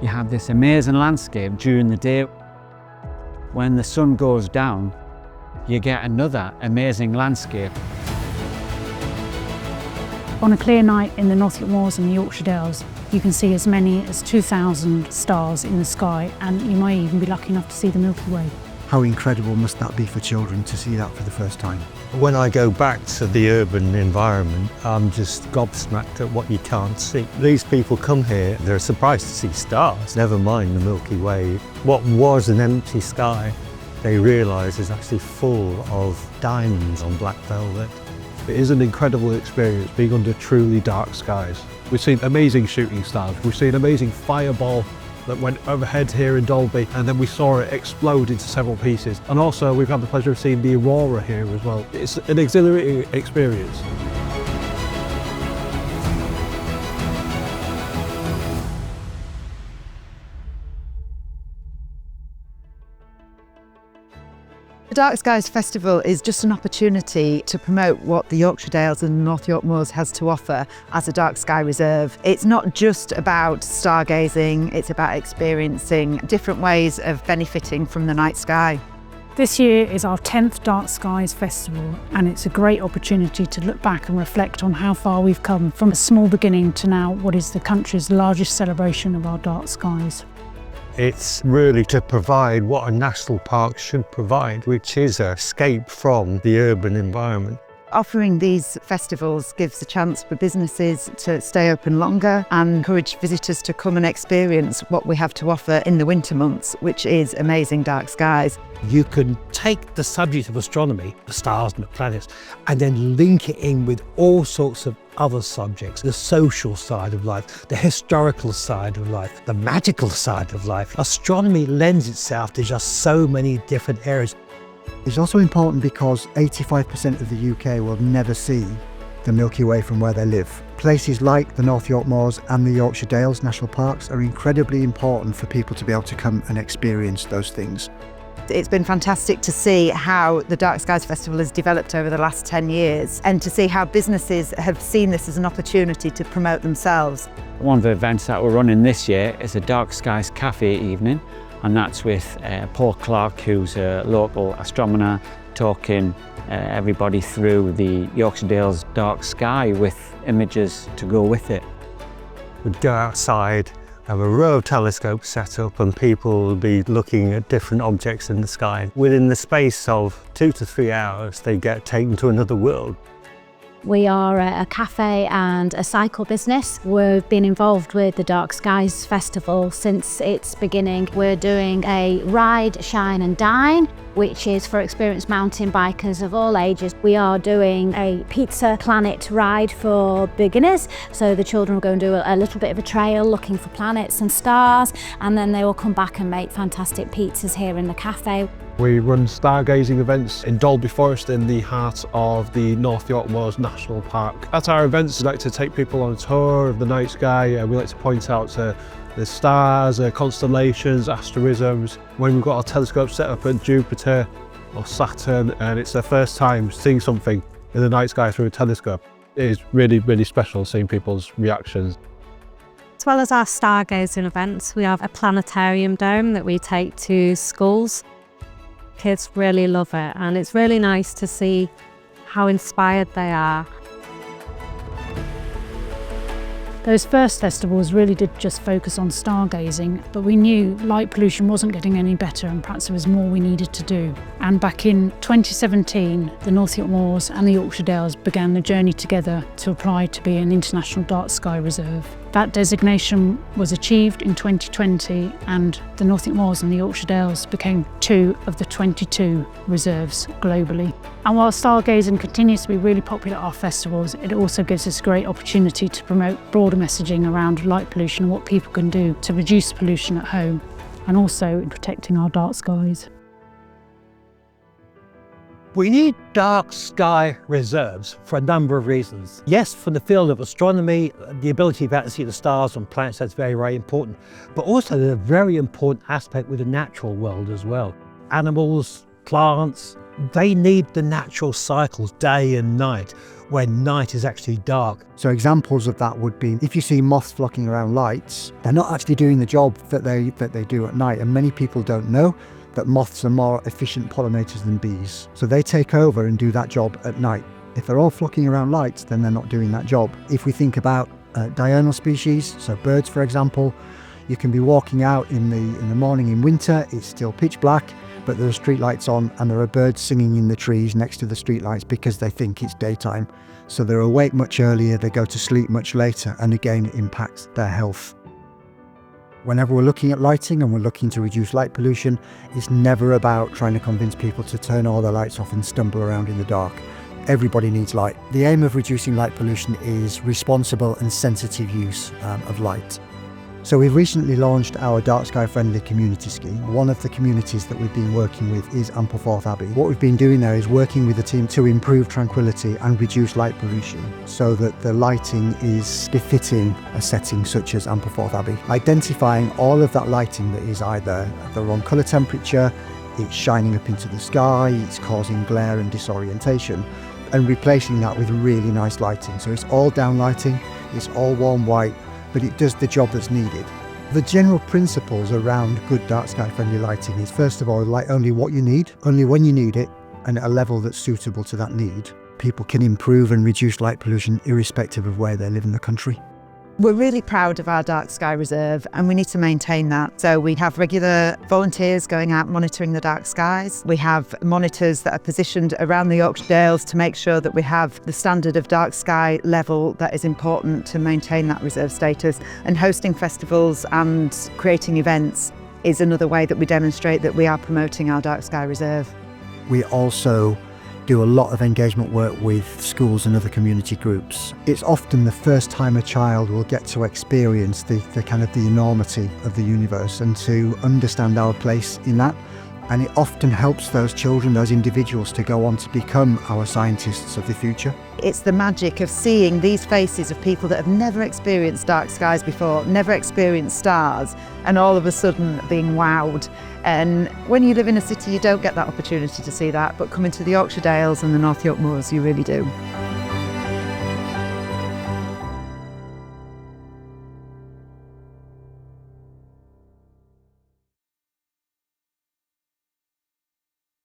You have this amazing landscape during the day. When the sun goes down, you get another amazing landscape. On a clear night in the North York Moors and the Yorkshire Dales, you can see as many as 2,000 stars in the sky, and you might even be lucky enough to see the Milky Way. How incredible must that be for children to see that for the first time? When I go back to the urban environment, I'm just gobsmacked at what you can't see. These people come here, they're surprised to see stars, never mind the Milky Way. What was an empty sky, they realise is actually full of diamonds on black velvet. It is an incredible experience being under truly dark skies. We've seen amazing shooting stars, we've seen amazing fireball that went overhead here in Dalby, and then we saw it explode into several pieces. And also we've had the pleasure of seeing the aurora here as well. It's an exhilarating experience. The Dark Skies Festival is just an opportunity to promote what the Yorkshire Dales and North York Moors has to offer as a dark sky reserve. It's not just about stargazing, it's about experiencing different ways of benefiting from the night sky. This year is our 10th Dark Skies Festival, and it's a great opportunity to look back and reflect on how far we've come from a small beginning to now what is the country's largest celebration of our dark skies. It's really to provide what a national park should provide, which is an escape from the urban environment. Offering these festivals gives a chance for businesses to stay open longer and encourage visitors to come and experience what we have to offer in the winter months, which is amazing dark skies. You can take the subject of astronomy, the stars and the planets, and then link it in with all sorts of other subjects, the social side of life, the historical side of life, the magical side of life. Astronomy lends itself to just so many different areas. It's also important because 85% of the UK will never see the Milky Way from where they live. Places like the North York Moors and the Yorkshire Dales National Parks are incredibly important for people to be able to come and experience those things. It's been fantastic to see how the Dark Skies Festival has developed over the last 10 years and to see how businesses have seen this as an opportunity to promote themselves. One of the events that we're running this year is a Dark Skies Cafe evening, and that's with Paul Clark, who's a local astronomer, talking everybody through the Yorkshire Dales dark sky with images to go with it. We'd go outside, have a row of telescopes set up, and people will be looking at different objects in the sky. Within the space of 2 to 3 hours, they get taken to another world. We are a cafe and a cycle business. We've been involved with the Dark Skies Festival since its beginning. We're doing a ride, shine and dine, which is for experienced mountain bikers of all ages. We are doing a Pizza Planet ride for beginners. So the children will go and do a little bit of a trail looking for planets and stars, and then they will come back and make fantastic pizzas here in the cafe. We run stargazing events in Dalby Forest in the heart of the North York Moors National Park. At our events, we like to take people on a tour of the night sky. We like to point out the stars, constellations, asterisms. When we've got our telescope set up at Jupiter or Saturn and it's their first time seeing something in the night sky through a telescope, it is really, really special seeing people's reactions. As well as our stargazing events, we have a planetarium dome that we take to schools. Kids really love it, and it's really nice to see how inspired they are. Those first festivals really did just focus on stargazing, but we knew light pollution wasn't getting any better and perhaps there was more we needed to do. And back in 2017, the North York Moors and the Yorkshire Dales began the journey together to apply to be an international dark sky reserve. That designation was achieved in 2020, and the North York Moors and the Yorkshire Dales became 2 of the 22 reserves globally. And while stargazing continues to be really popular at our festivals, it also gives us a great opportunity to promote broader messaging around light pollution and what people can do to reduce pollution at home, and also in protecting our dark skies. We need dark sky reserves for a number of reasons. Yes, from the field of astronomy, the ability to see the stars and planets, that's very, very important. But also there's a very important aspect with the natural world as well. Animals, plants, they need the natural cycles day and night. when night is actually dark. So examples of that would be, if you see moths flocking around lights, they're not actually doing the job that they do at night. And many people don't know that moths are more efficient pollinators than bees. So they take over and do that job at night. If they're all flocking around lights, then they're not doing that job. If we think about diurnal species, so birds for example, you can be walking out in the morning in winter, it's still pitch black, but there are street lights on and there are birds singing in the trees next to the street lights because they think it's daytime. So they're awake much earlier, they go to sleep much later, and again it impacts their health. Whenever we're looking at lighting and we're looking to reduce light pollution, it's never about trying to convince people to turn all their lights off and stumble around in the dark. Everybody needs light. The aim of reducing light pollution is responsible and sensitive use of light. So we've recently launched our dark sky friendly community scheme. One of the communities that we've been working with is Ampleforth Abbey. What we've been doing there is working with the team to improve tranquility and reduce light pollution so that the lighting is befitting a setting such as Ampleforth Abbey. Identifying all of that lighting that is either the wrong colour temperature, it's shining up into the sky, it's causing glare and disorientation, and replacing that with really nice lighting. So it's all down lighting, it's all warm white, but it does the job that's needed. The general principles around good dark sky friendly lighting is, first of all, light only what you need, only when you need it, and at a level that's suitable to that need. People can improve and reduce light pollution irrespective of where they live in the country. We're really proud of our Dark Sky Reserve and we need to maintain that. So we have regular volunteers going out monitoring the dark skies. We have monitors that are positioned around the Yorkshire Dales to make sure that we have the standard of dark sky level that is important to maintain that reserve status. And hosting festivals and creating events is another way that we demonstrate that we are promoting our Dark Sky Reserve. We also do a lot of engagement work with schools and other community groups. It's often the first time a child will get to experience the enormity of the universe and to understand our place in that. And it often helps those children, those individuals, to go on to become our scientists of the future. It's the magic of seeing these faces of people that have never experienced dark skies before, never experienced stars, and all of a sudden being wowed. And when you live in a city, you don't get that opportunity to see that, but coming to the Yorkshire Dales and the North York Moors, you really do.